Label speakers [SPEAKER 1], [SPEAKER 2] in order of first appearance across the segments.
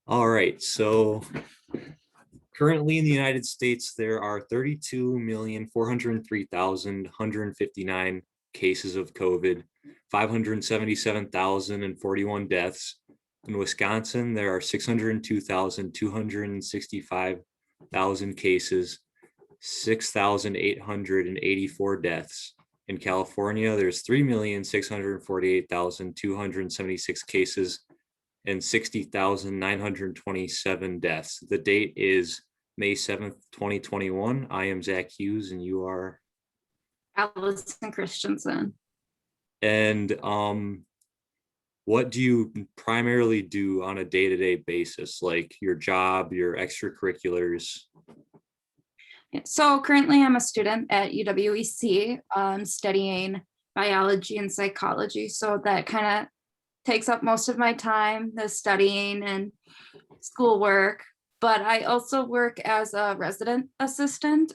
[SPEAKER 1] All right, so currently in the United States, there are 32,403,159 cases of COVID, 577,041 deaths. In Wisconsin, there are 602,265 cases, 6,884 deaths. In California, there's 3,648,276 cases and 60,927 deaths. The date is May 7th, 2021. I am Zach Hughes and you are?
[SPEAKER 2] Allison Christenson.
[SPEAKER 1] And what do you primarily do on a day-to-day basis, like your job, your extracurriculars?
[SPEAKER 2] So currently I'm a student at UWEC studying biology and psychology. So that kind of takes up most of my time, the studying and schoolwork. But I also work as a resident assistant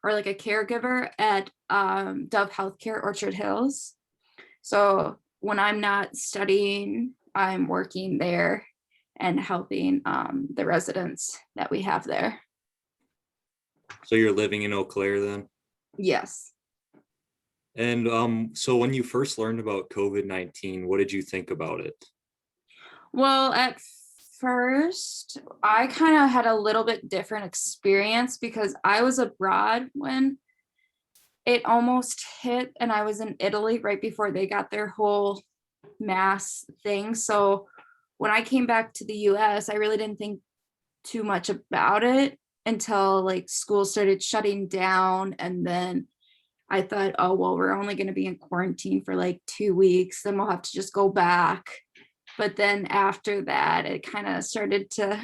[SPEAKER 2] or like a caregiver at Dove Healthcare Orchard Hills. So when I'm not studying, I'm working there and helping the residents that we have there.
[SPEAKER 1] So you're living in Eau Claire then?
[SPEAKER 2] Yes.
[SPEAKER 1] And so when you first learned about COVID-19, what did you think about it?
[SPEAKER 2] Well, at first, I kind of had a little bit different experience because I was abroad when it almost hit, and I was in Italy right before they got their whole mass thing. So when I came back to the US, I really didn't think too much about it until like school started shutting down. And then I thought, oh, well, we're only going to be in quarantine for like 2 weeks, then we'll have to just go back. But then after that, it kind of started to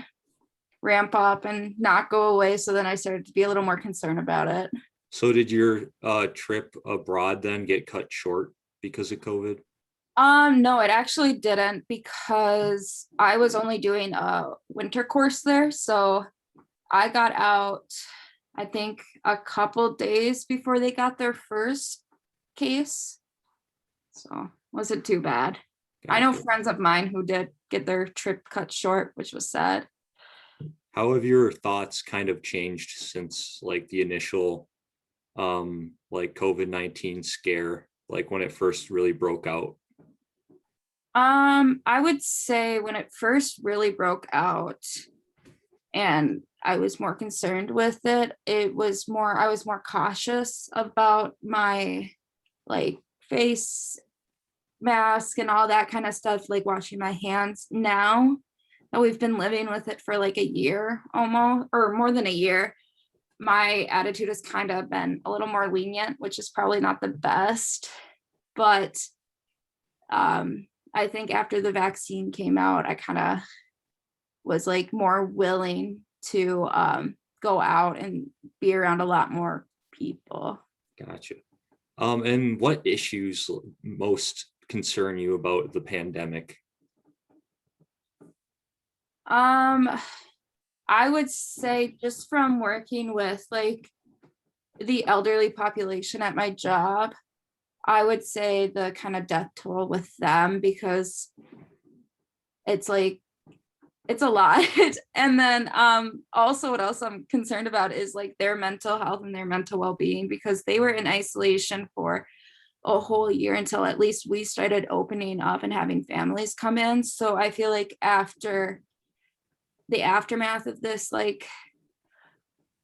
[SPEAKER 2] ramp up and not go away. So then I started to be a little more concerned about it.
[SPEAKER 1] So did your trip abroad then get cut short because of COVID?
[SPEAKER 2] No, it actually didn't because I was only doing a winter course there. So I got out, I think, a couple days before they got their first case. So wasn't too bad. I know
[SPEAKER 1] Gotcha.
[SPEAKER 2] friends of mine who did get their trip cut short, which was sad.
[SPEAKER 1] How have your thoughts kind of changed since like the initial like COVID-19 scare, like when it first really broke out?
[SPEAKER 2] I would say when it first really broke out and I was more concerned with it, I was more cautious about my like face mask and all that kind of stuff, like washing my hands. Now that we've been living with it for like a year almost, or more than a year, my attitude has kind of been a little more lenient, which is probably not the best. But I think after the vaccine came out, I kind of was like more willing to go out and be around a lot more people.
[SPEAKER 1] Gotcha. And what issues most concern you about the pandemic?
[SPEAKER 2] Um, I would say just from working with like the elderly population at my job, I would say the kind of death toll with them because it's like it's a lot. And then also what else I'm concerned about is like their mental health and their mental well-being because they were in isolation for a whole year until at least we started opening up and having families come in. So I feel like after the aftermath of this like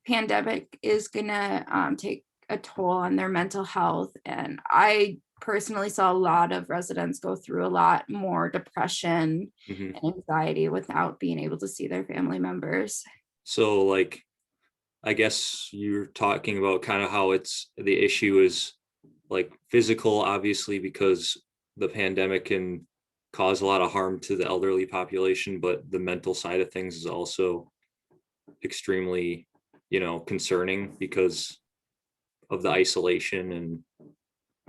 [SPEAKER 2] pandemic is gonna take a toll on their mental health. And I personally saw a lot of residents go through a lot more depression
[SPEAKER 1] Mhm.
[SPEAKER 2] and anxiety without being able to see their family members.
[SPEAKER 1] So like, I guess you're talking about kind of how it's the issue is like physical, obviously, because the pandemic can cause a lot of harm to the elderly population, but the mental side of things is also extremely, concerning because of the isolation and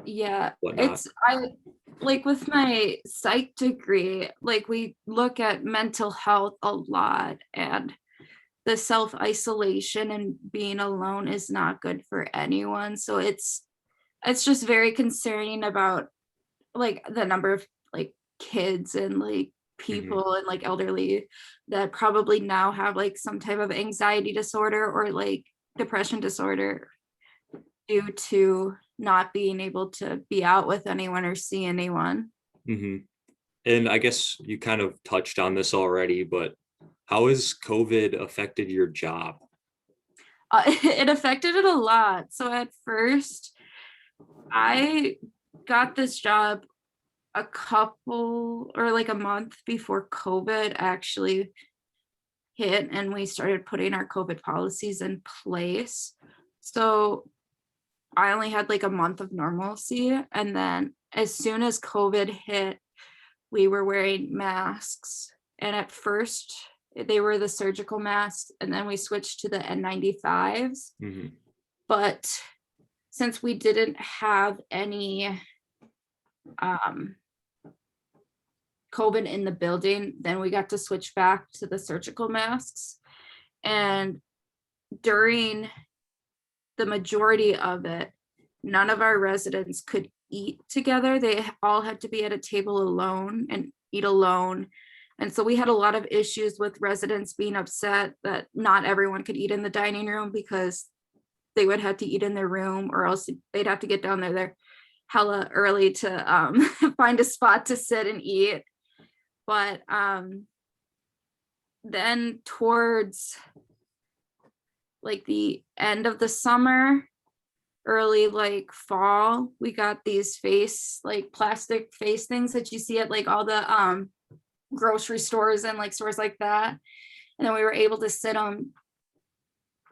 [SPEAKER 2] Yeah,
[SPEAKER 1] whatnot.
[SPEAKER 2] it's I like with my psych degree, like we look at mental health a lot and the self-isolation and being alone is not good for anyone. So it's just very concerning about like the number of like kids and like
[SPEAKER 1] Hmm.
[SPEAKER 2] people and like elderly that probably now have like some type of anxiety disorder or like depression disorder due to not being able to be out with anyone or see anyone.
[SPEAKER 1] Hmm. And I guess you kind of touched on this already, but how has COVID affected your job?
[SPEAKER 2] It affected it a lot. So at first, I got this job a couple or like a month before COVID actually hit, and we started putting our COVID policies in place. So I only had like a month of normalcy. And then as soon as COVID hit, we were wearing masks. And at first, they were the surgical masks, and then we switched to the N95s.
[SPEAKER 1] Hmm.
[SPEAKER 2] But since we didn't have any um, COVID in the building, then we got to switch back to the surgical masks. And during the majority of it, none of our residents could eat together. They all had to be at a table alone and eat alone. And so we had a lot of issues with residents being upset that not everyone could eat in the dining room because they would have to eat in their room, or else they'd have to get down there hella early to find a spot to sit and eat. But then towards like the end of the summer, early like fall, we got these face like plastic face things that you see at like all the grocery stores and like stores like that. And then we were able to sit them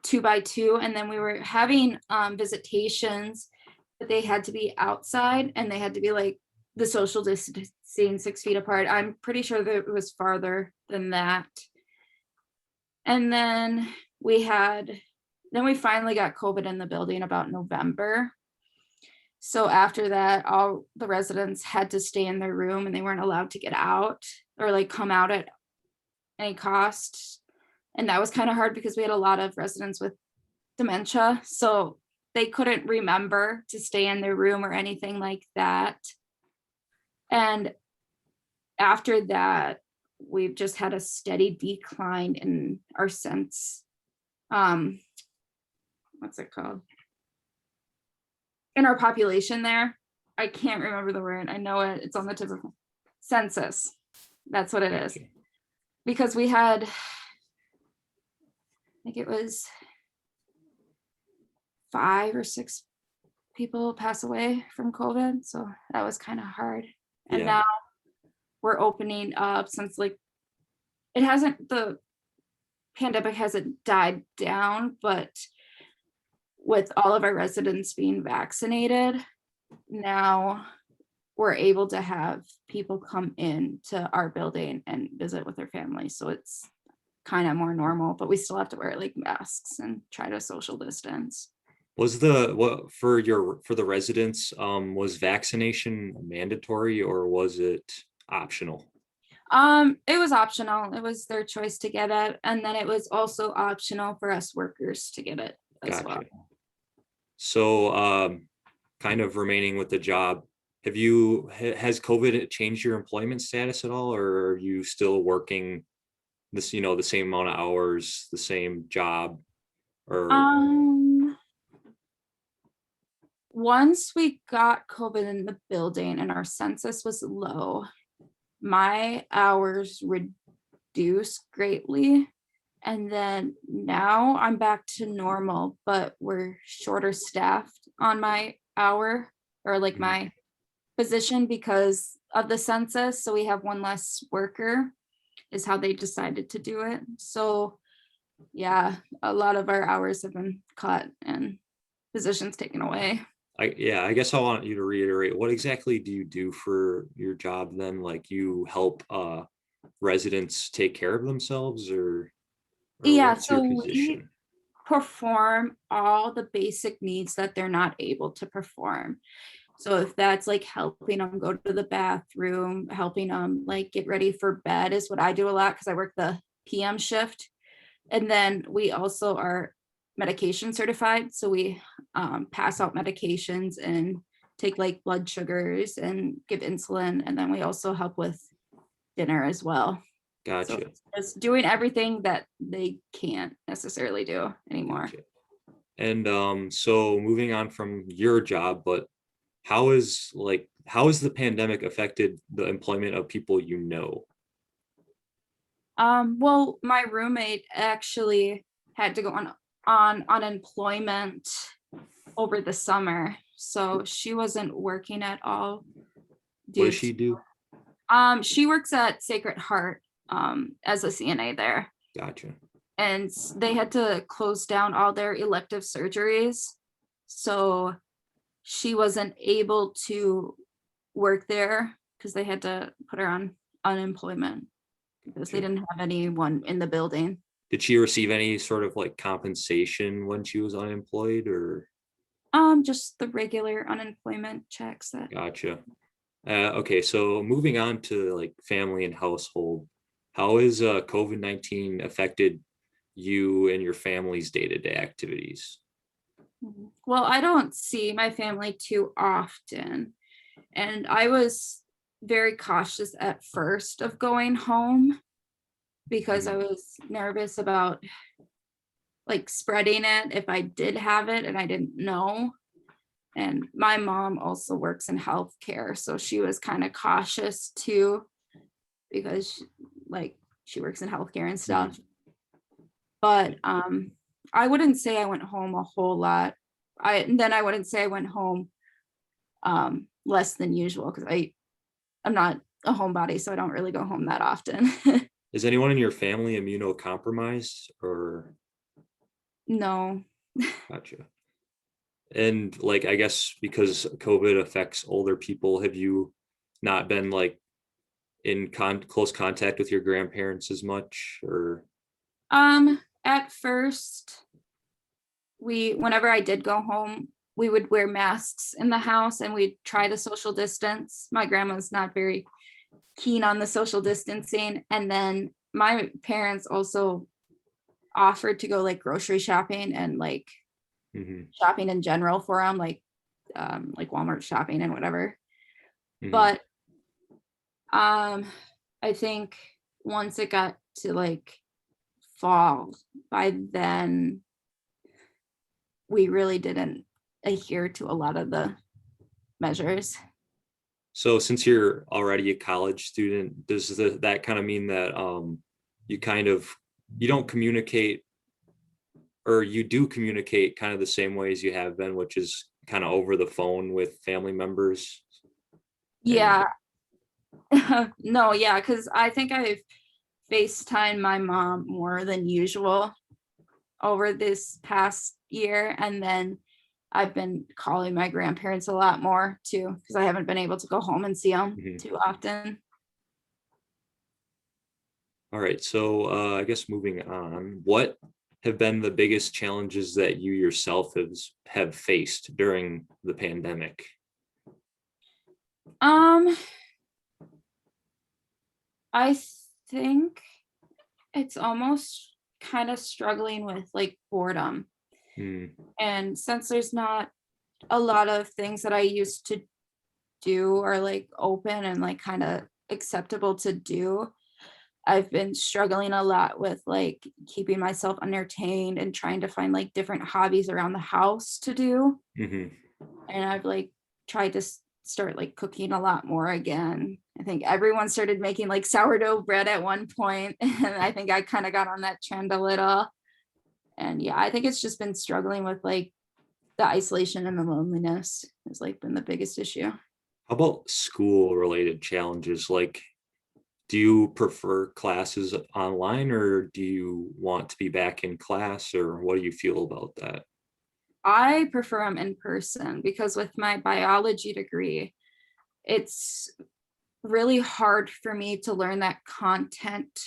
[SPEAKER 2] 2 by 2. And then we were having visitations, but they had to be outside and they had to be like the social distancing 6 feet apart. I'm pretty sure that it was farther than that. And then we finally got COVID in the building about November. So after that, all the residents had to stay in their room and they weren't allowed to get out or like come out at any cost. And that was kind of hard because we had a lot of residents with dementia. So they couldn't remember to stay in their room or anything like that. And after that, we've just had a steady decline in our sense. What's it called? In our population there. I can't remember the word. I know it. It's on the tip of census. That's what it is.
[SPEAKER 1] Gotcha.
[SPEAKER 2] Because we had, I think it was 5 or 6 people pass away from COVID. So that was kind of hard. And
[SPEAKER 1] Yeah.
[SPEAKER 2] now we're opening up since like the pandemic hasn't died down, but with all of our residents being vaccinated, now we're able to have people come in to our building and visit with their families. So it's kind of more normal, but we still have to wear like masks and try to social distance.
[SPEAKER 1] Was what for the residents, was vaccination mandatory or was it optional?
[SPEAKER 2] It was optional. It was their choice to get it. And then it was also optional for us workers to get it as well.
[SPEAKER 1] Gotcha. So, kind of remaining with the job, has COVID changed your employment status at all, or are you still working the same amount of hours, the same job, or
[SPEAKER 2] Once we got COVID in the building and our census was low, my hours reduced greatly. And then now I'm back to normal, but we're shorter staffed on my hour or like
[SPEAKER 1] Mhm.
[SPEAKER 2] my position because of the census. So we have one less worker, is how they decided to do it. So yeah, a lot of our hours have been cut and positions taken away.
[SPEAKER 1] I guess I want you to reiterate, what exactly do you do for your job then? Like, you help residents take care of themselves, or
[SPEAKER 2] Yeah,
[SPEAKER 1] what's your
[SPEAKER 2] so we
[SPEAKER 1] position?
[SPEAKER 2] perform all the basic needs that they're not able to perform. So if that's like helping them go to the bathroom, helping them like get ready for bed is what I do a lot because I work the PM shift. And then we also are medication certified. So we pass out medications and take like blood sugars and give insulin. And then we also help with dinner as well. So
[SPEAKER 1] Gotcha.
[SPEAKER 2] just doing everything that they can't necessarily do anymore.
[SPEAKER 1] Gotcha. And so moving on from your job, but how has the pandemic affected the employment of people you know?
[SPEAKER 2] Well, my roommate actually had to go on unemployment over the summer, so she wasn't working at all
[SPEAKER 1] What does
[SPEAKER 2] due to
[SPEAKER 1] she do?
[SPEAKER 2] she works at Sacred Heart as a CNA there,
[SPEAKER 1] Gotcha.
[SPEAKER 2] and they had to close down all their elective surgeries, so she wasn't able to work there because they had to put her on unemployment because they
[SPEAKER 1] Gotcha.
[SPEAKER 2] didn't have anyone in the building.
[SPEAKER 1] Did she receive any sort of like compensation when she was unemployed or?
[SPEAKER 2] Just the regular unemployment checks that.
[SPEAKER 1] Gotcha. Okay, so moving on to like family and household, how has COVID-19 affected you and your family's day-to-day activities?
[SPEAKER 2] Well, I don't see my family too often, and I was very cautious at first of going home because I
[SPEAKER 1] Mhm.
[SPEAKER 2] was nervous about like spreading it if I did have it and I didn't know. And my mom also works in healthcare, so she was kind of cautious too because like she works in healthcare and
[SPEAKER 1] Mhm.
[SPEAKER 2] stuff. But I wouldn't say I went home a whole lot. I wouldn't say I went home less than usual because I'm not a homebody, so I don't really go home that often.
[SPEAKER 1] Is anyone in your family immunocompromised or?
[SPEAKER 2] No.
[SPEAKER 1] Gotcha. And like, I guess because COVID affects older people, have you not been like in close contact with your grandparents as much or?
[SPEAKER 2] At first, whenever I did go home, we would wear masks in the house and we'd try to social distance. My grandma's not very keen on the social distancing. And then my parents also offered to go like grocery shopping and like
[SPEAKER 1] Mhm.
[SPEAKER 2] shopping in general for them, like Walmart shopping and whatever.
[SPEAKER 1] Mhm.
[SPEAKER 2] But I think once it got to like fall, by then we really didn't adhere to a lot of the measures.
[SPEAKER 1] So since you're already a college student, does that kind of mean that you kind of you don't communicate or you do communicate kind of the same ways you have been, which is kind of over the phone with family members and
[SPEAKER 2] Yeah. No, yeah, because I think I've FaceTime my mom more than usual over this past year. And then I've been calling my grandparents a lot more too, because I haven't been able to go home and see them
[SPEAKER 1] Mhm.
[SPEAKER 2] too often.
[SPEAKER 1] All right. So I guess moving on, what have been the biggest challenges that you yourself have faced during the pandemic?
[SPEAKER 2] Um, I think it's almost kind of struggling with like boredom.
[SPEAKER 1] Hmm.
[SPEAKER 2] And since there's not a lot of things that I used to do are like open and like kind of acceptable to do, I've been struggling a lot with like keeping myself entertained and trying to find like different hobbies around the house to do.
[SPEAKER 1] Hmm.
[SPEAKER 2] And I've like tried to start like cooking a lot more again. I think everyone started making like sourdough bread at one point, and I think I kind of got on that trend a little. And yeah, I think it's just been struggling with like the isolation and the loneliness has like been the biggest issue.
[SPEAKER 1] How about school related challenges? Like, do you prefer classes online or do you want to be back in class or what do you feel about that?
[SPEAKER 2] I prefer them in person because with my biology degree, it's really hard for me to learn that content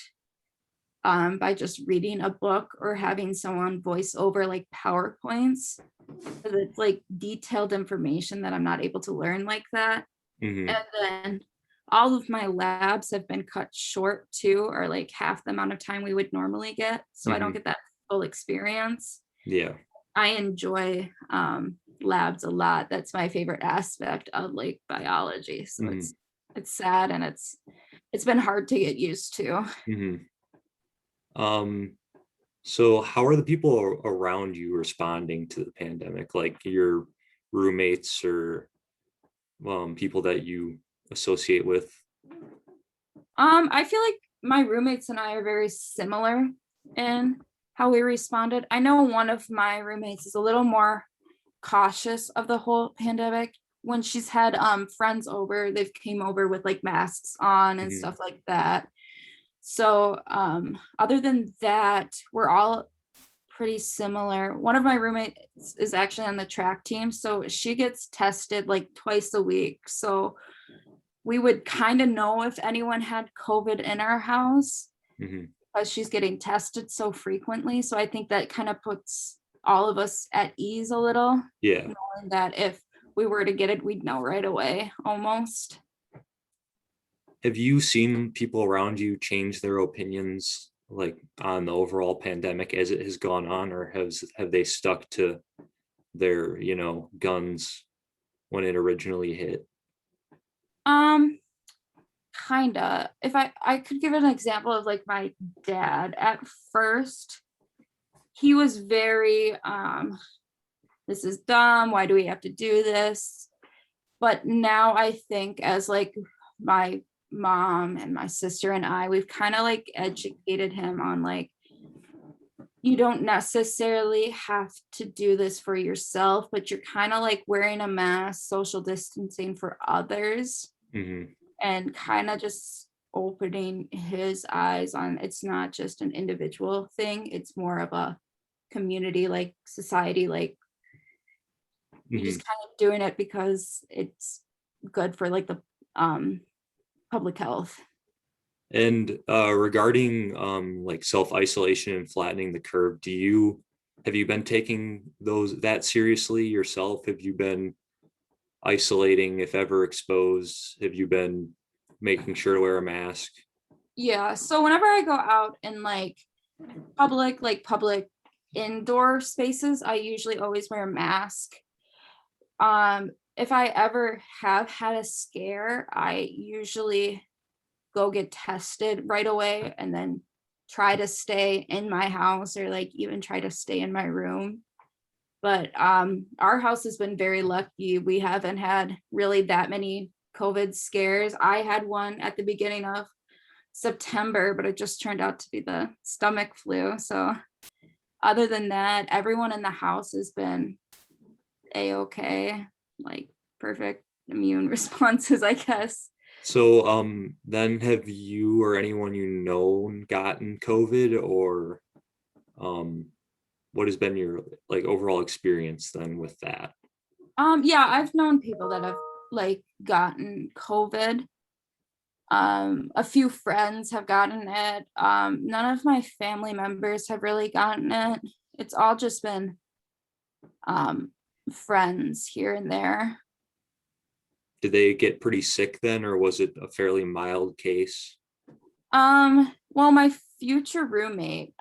[SPEAKER 2] by just reading a book or having someone voice over like PowerPoints. 'Cause it's like detailed information that I'm not able to learn like that.
[SPEAKER 1] Hmm.
[SPEAKER 2] And then all of my labs have been cut short too, or like half the amount of time we would normally get. So I don't
[SPEAKER 1] Hmm.
[SPEAKER 2] get that full experience.
[SPEAKER 1] Yeah.
[SPEAKER 2] I enjoy labs a lot. That's my favorite aspect of like biology. So
[SPEAKER 1] Hmm.
[SPEAKER 2] it's sad and it's it's been hard to get used to.
[SPEAKER 1] Mhm. Um, so how are the people around you responding to the pandemic? Like your roommates or people that you associate with?
[SPEAKER 2] I feel like my roommates and I are very similar in how we responded. I know one of my roommates is a little more cautious of the whole pandemic. When she's had friends over, they've came over with like masks on and
[SPEAKER 1] Mhm.
[SPEAKER 2] stuff like that. So other than that, we're all pretty similar. One of my roommates is actually on the track team, so she gets tested like twice a week. So we would kind of know if anyone had COVID in our house
[SPEAKER 1] Mhm.
[SPEAKER 2] because she's getting tested so frequently. So I think that kind of puts all of us at ease a little,
[SPEAKER 1] Yeah.
[SPEAKER 2] knowing that if we were to get it, we'd know right away almost.
[SPEAKER 1] Have you seen people around you change their opinions like on the overall pandemic as it has gone on, or have they stuck to their, guns when it originally hit?
[SPEAKER 2] Um, Kinda. If I could give an example of like my dad at first, he was very this is dumb, why do we have to do this? But now I think as like my mom and my sister and I, we've kind of like educated him on like you don't necessarily have to do this for yourself, but you're kind of like wearing a mask, social distancing for others,
[SPEAKER 1] Hmm.
[SPEAKER 2] and kind of just opening his eyes on it's not just an individual thing, it's more of a community, like society, like you're
[SPEAKER 1] Hmm.
[SPEAKER 2] just kind of doing it because it's good for like the um public health.
[SPEAKER 1] And regarding like self-isolation and flattening the curve, have you been taking that seriously yourself? Have you been isolating if ever exposed? Have you been making sure to wear a mask?
[SPEAKER 2] Yeah, so whenever I go out in like public indoor spaces, I usually always wear a mask. If I ever have had a scare, I usually go get tested right away and then try to stay in my house or like even try to stay in my room. But our house has been very lucky. We haven't had really that many COVID scares. I had one at the beginning of September, but it just turned out to be the stomach flu. So other than that, everyone in the house has been a-okay, like perfect immune responses, I guess.
[SPEAKER 1] So then have you or anyone you know gotten COVID, or um what has been your like overall experience then with that?
[SPEAKER 2] Yeah, I've known people that have like gotten COVID. A few friends have gotten it. None of my family members have really gotten it. It's all just been um friends here and there.
[SPEAKER 1] Did they get pretty sick then, or was it a fairly mild case?
[SPEAKER 2] Well, my future roommate,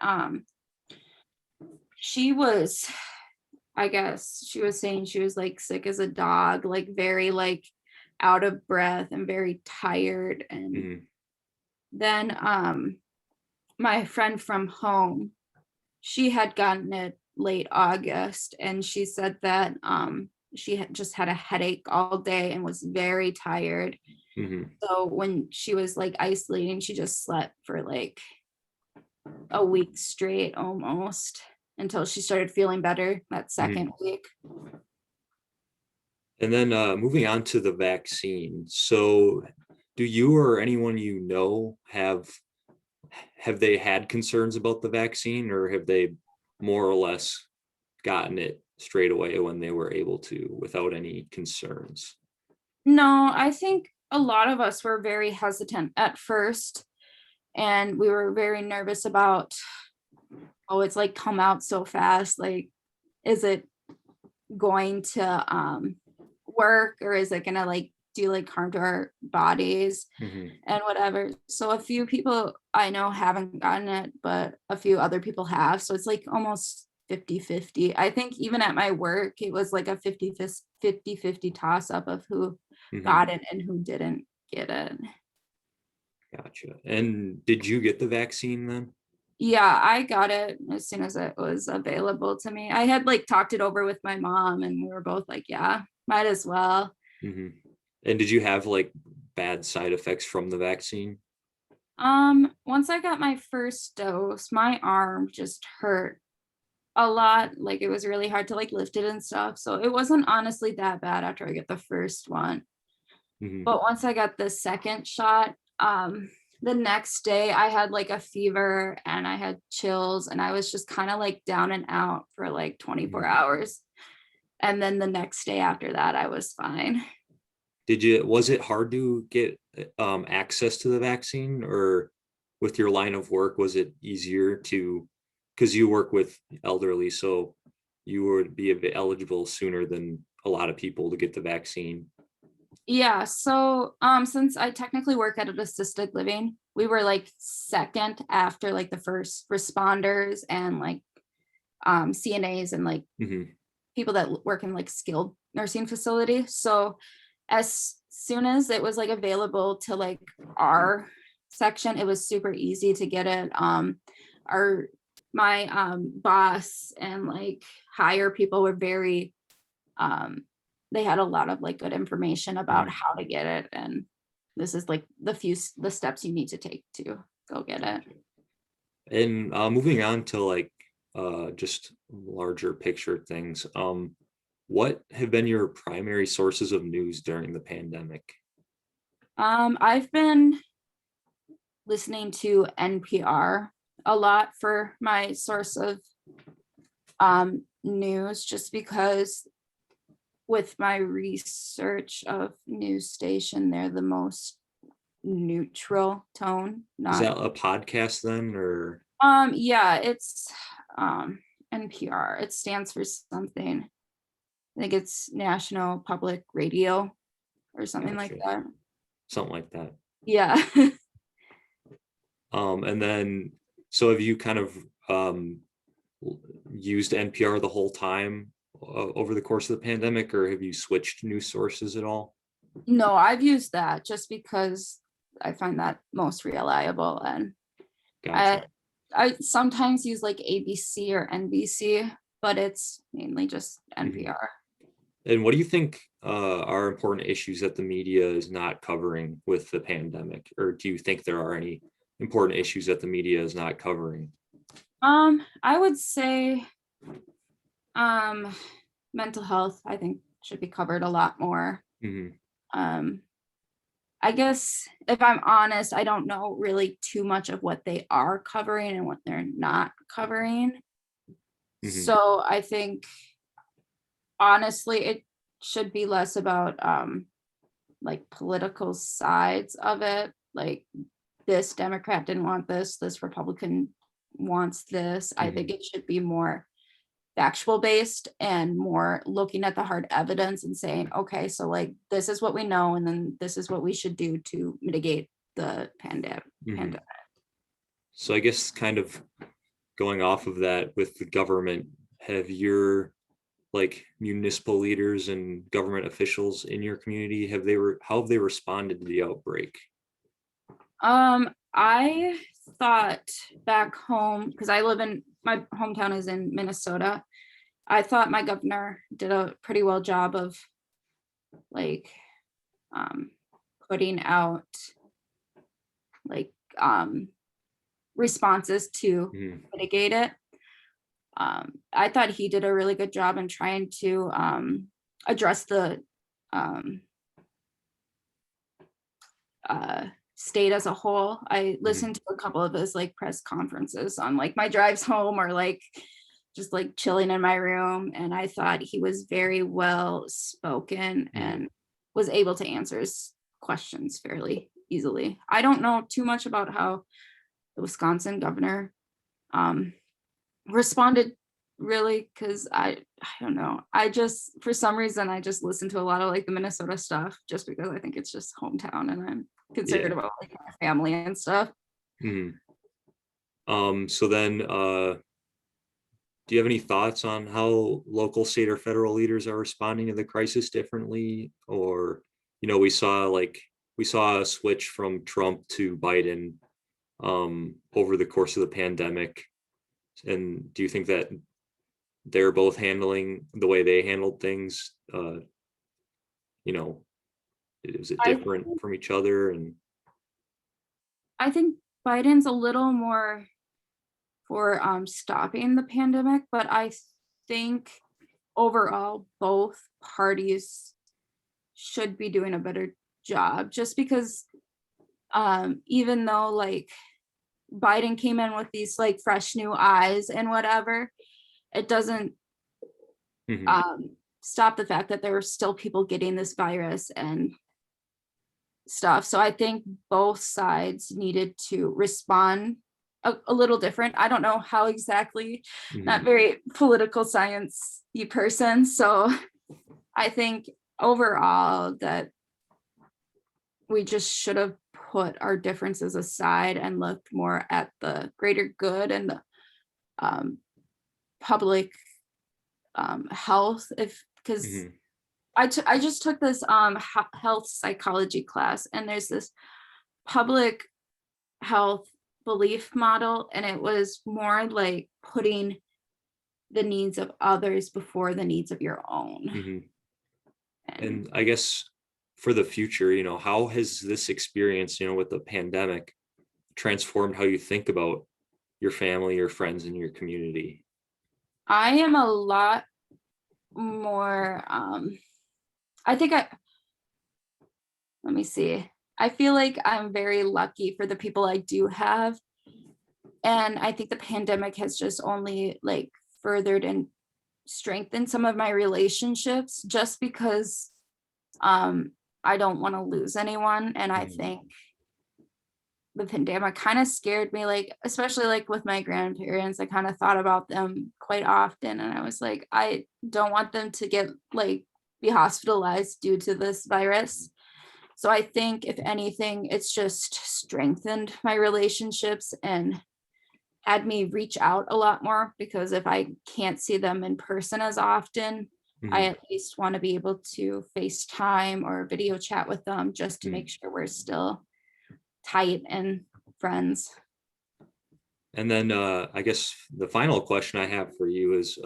[SPEAKER 2] she was, I guess she was saying she was like sick as a dog, like very like out of breath and very tired. And
[SPEAKER 1] Mhm.
[SPEAKER 2] then my friend from home, she had gotten it late August and she said that she had just had a headache all day and was very tired.
[SPEAKER 1] Mhm.
[SPEAKER 2] So when she was like isolating, she just slept for like a week straight almost until she started feeling better that
[SPEAKER 1] Mhm.
[SPEAKER 2] second week.
[SPEAKER 1] And then moving on to the vaccine. So do you or anyone you know have they had concerns about the vaccine, or have they more or less gotten it straight away when they were able to without any concerns?
[SPEAKER 2] No, I think a lot of us were very hesitant at first and we were very nervous about, oh, it's like come out so fast. Like, is it going to work or is it gonna like do like harm to our bodies
[SPEAKER 1] Hmm.
[SPEAKER 2] and whatever. So a few people I know haven't gotten it, but a few other people have. So it's like almost 50-50. I think even at my work, it was like a 50-50 toss up of who
[SPEAKER 1] Hmm.
[SPEAKER 2] got it and who didn't get it.
[SPEAKER 1] Gotcha. And did you get the vaccine then?
[SPEAKER 2] Yeah, I got it as soon as it was available to me. I had like talked it over with my mom and we were both like, yeah, might as well.
[SPEAKER 1] Hmm. And did you have like bad side effects from the vaccine?
[SPEAKER 2] Once I got my first dose, my arm just hurt a lot. Like it was really hard to like lift it and stuff. So it wasn't honestly that bad after I get the first one.
[SPEAKER 1] Hmm.
[SPEAKER 2] But once I got the second shot, the next day I had like a fever and I had chills and I was just kind of like down and out for like 24
[SPEAKER 1] Hmm.
[SPEAKER 2] hours. And then the next day after that, I was fine.
[SPEAKER 1] Was it hard to get access to the vaccine, or with your line of work, was it easier to, because you work with elderly, so you would be a bit eligible sooner than a lot of people to get the vaccine?
[SPEAKER 2] Yeah, so since I technically work at an assisted living, we were like second after like the first responders and like CNAs and like
[SPEAKER 1] Hmm.
[SPEAKER 2] people that work in like skilled nursing facilities. So as soon as it was like available to like our section, it was super easy to get it. Our my boss and like higher people were very they had a lot of like good information about
[SPEAKER 1] Hmm.
[SPEAKER 2] how to get it, and this is like the steps you need to take to go get it.
[SPEAKER 1] And moving on to like just larger picture things, what have been your primary sources of news during the pandemic?
[SPEAKER 2] I've been listening to NPR a lot for my source of news, just because with my research of news station, they're the most neutral tone.
[SPEAKER 1] Is
[SPEAKER 2] Not
[SPEAKER 1] that a podcast then, or?
[SPEAKER 2] yeah, it's um NPR. It stands for something. I think it's National Public Radio or something like
[SPEAKER 1] Gotcha.
[SPEAKER 2] that.
[SPEAKER 1] Something like that.
[SPEAKER 2] Yeah.
[SPEAKER 1] And then, so have you kind of um, used NPR the whole time over the course of the pandemic, or have you switched news sources at all?
[SPEAKER 2] No, I've used that just because I find that most reliable, and I
[SPEAKER 1] Gotcha.
[SPEAKER 2] I sometimes use like ABC or NBC, but it's mainly just
[SPEAKER 1] Mhm.
[SPEAKER 2] NPR.
[SPEAKER 1] And what do you think are important issues that the media is not covering with the pandemic? Or do you think there are any important issues that the media is not covering?
[SPEAKER 2] I would say um mental health, I think, should be covered a lot more.
[SPEAKER 1] Hmm.
[SPEAKER 2] Um I guess if I'm honest, I don't know really too much of what they are covering and what they're not covering.
[SPEAKER 1] Hmm.
[SPEAKER 2] So I think honestly it should be less about like political sides of it. Like this Democrat didn't want this, this Republican wants this. I think
[SPEAKER 1] Hmm.
[SPEAKER 2] it should be more factual based and more looking at the hard evidence and saying, okay, so like this is what we know, and then this is what we should do to mitigate the
[SPEAKER 1] Hmm.
[SPEAKER 2] pandemic.
[SPEAKER 1] So I guess kind of going off of that with the government, have your like municipal leaders and government officials in your community, how have they responded to the outbreak?
[SPEAKER 2] I thought back home, because I live in my hometown is in Minnesota. I thought my governor did a pretty well job of like um putting out like responses to
[SPEAKER 1] Mhm.
[SPEAKER 2] mitigate it. I thought he did a really good job in trying to address the um, state as a whole. I
[SPEAKER 1] Mhm.
[SPEAKER 2] listened to a couple of his like press conferences on like my drives home or like just like chilling in my room, and I thought he was very well spoken
[SPEAKER 1] Mhm.
[SPEAKER 2] and was able to answer his questions fairly easily. I don't know too much about how the Wisconsin governor um, responded really, because I don't know. I just for some reason I just listen to a lot of like the Minnesota stuff just because I think it's just hometown and I'm concerned
[SPEAKER 1] Yeah.
[SPEAKER 2] about like my family and stuff.
[SPEAKER 1] Mhm. So then, do you have any thoughts on how local, state, or federal leaders are responding to the crisis differently? Or, we saw like we saw a switch from Trump to Biden over the course of the pandemic. And do you think that they're both handling the way they handled things? You know, is it
[SPEAKER 2] I
[SPEAKER 1] different from each other? And
[SPEAKER 2] I think Biden's a little more for stopping the pandemic, but I think overall both parties should be doing a better job, just because even though like Biden came in with these like fresh new eyes and whatever, it doesn't
[SPEAKER 1] Mhm,
[SPEAKER 2] stop the fact that there are still people getting this virus and stuff. So I think both sides needed to respond a little different. I don't know how exactly, not
[SPEAKER 1] mhm,
[SPEAKER 2] very political science person. So I think overall that we just should have put our differences aside and looked more at the greater good and the um, public health. If because
[SPEAKER 1] mhm,
[SPEAKER 2] I just took this health psychology class, and there's this public health belief model, and it was more like putting the needs of others before the needs of your own.
[SPEAKER 1] mhm.
[SPEAKER 2] And
[SPEAKER 1] And I guess for the future, how has this experience, with the pandemic transformed how you think about your family, your friends, and your community?
[SPEAKER 2] I am a lot more I think I let me see. I feel like I'm very lucky for the people I do have. And I think the pandemic has just only like furthered and strengthened some of my relationships, just because I don't want to lose anyone. And I
[SPEAKER 1] Mhm,
[SPEAKER 2] think the pandemic kind of scared me, like, especially like with my grandparents. I kind of thought about them quite often. And I was like, I don't want them to get like be hospitalized due to this virus. So I think if anything, it's just strengthened my relationships and had me reach out a lot more, because if I can't see them in person as often, I
[SPEAKER 1] mhm,
[SPEAKER 2] at least want to be able to FaceTime or video chat with them just to
[SPEAKER 1] mhm.
[SPEAKER 2] make sure we're still tight and friends.
[SPEAKER 1] And then I guess the final question I have for you is,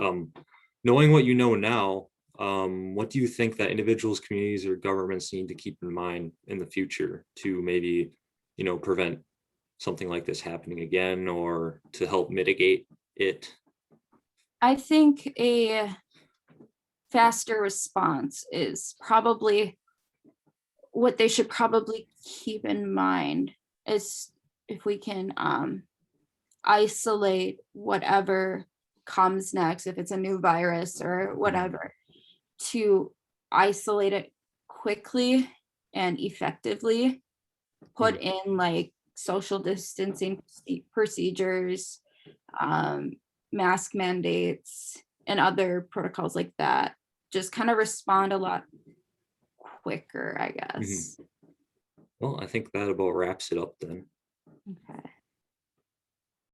[SPEAKER 1] knowing what you know now, what do you think that individuals, communities, or governments need to keep in mind in the future to maybe, prevent something like this happening again, or to help mitigate it?
[SPEAKER 2] I think a faster response is probably what they should probably keep in mind, is if we can isolate whatever comes next, if it's a new virus or
[SPEAKER 1] Mhm,
[SPEAKER 2] whatever, to isolate it quickly and effectively, put
[SPEAKER 1] mhm,
[SPEAKER 2] in like social distancing procedures, um, mask mandates, and other protocols like that. Just kind of respond a lot quicker, I
[SPEAKER 1] mhm.
[SPEAKER 2] guess.
[SPEAKER 1] Well, I think that about wraps it up then.
[SPEAKER 2] Okay.